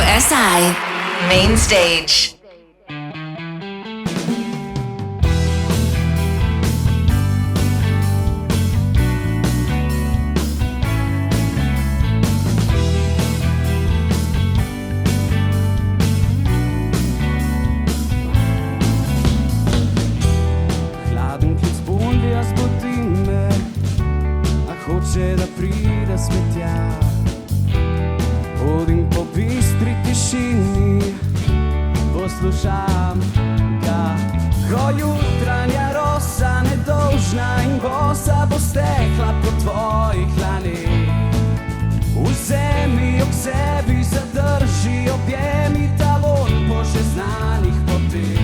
SI Main Stage. Hladen klic bundi, a zbudi me, a hoče da pride svet tja. Hodim po bistri tišini, poslušam ga. Ko jutranja rosa nedolžna in bosa bo stekla po tvojih dlanih. Vzemi ob sebi, zadrži, objemi talon po že znanih poteh.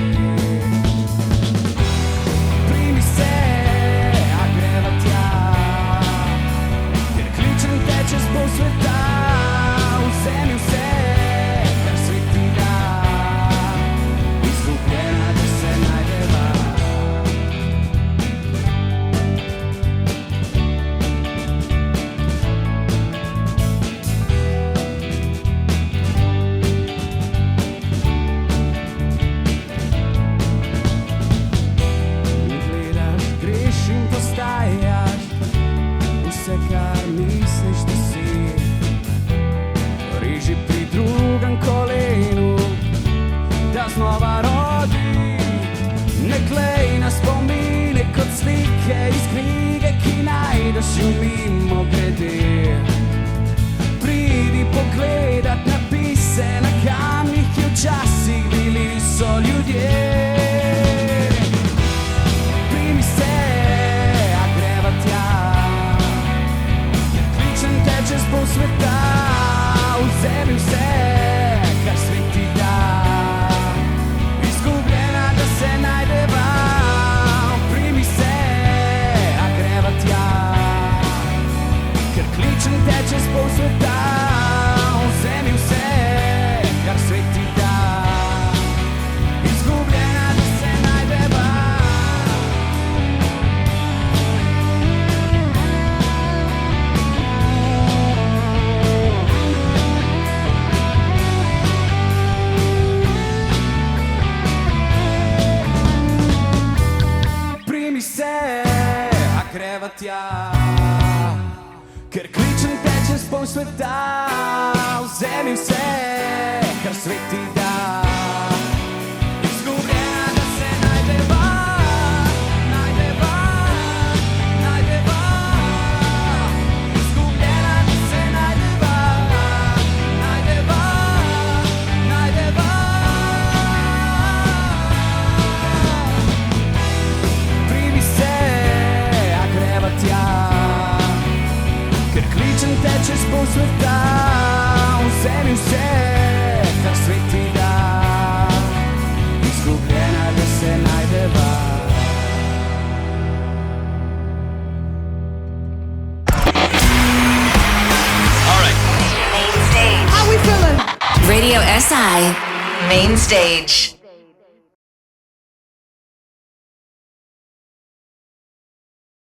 Primi se, a greva tja, ker kličem te čez pol sveta. Vzemi vse, kar svet ti da, izgubljena, da se najdeva. Gledaš, greš in postajaš vse, kar misliš, da si. Reži pri drugem kolenu, da znova rodi. Ne klej na spomine kot slike iz knjige, ki najdeš v mimogrede. Pridi pogledat napise na kamnih, ki včasih bili so ljudje. Primi se, a greva tja, ker kličem te čez pol sveta. Vzemi vse, kar svet ti da, izgubljena, da se najdeva. Primi se, a greva tja, ker kličem te čez pol sveta. Vzemi vse, kar svet ti da, izgubljena, da se najdeva. Primi se, a greva tja, ker kličem te čez pol sveta. Vzemi vse, kar svet ti da, izgubljena, da se najdeva. Najdeva, najdeva, izgubljena, da se najdeva. Najdeva, najdeva. Primi se, a greva tja, ker kličem te čez pol sveta. Vzemi vse, kar svet ti da, izgubljena, da se najdeva. Main Stage. How we feeling? Radio SI Main Stage.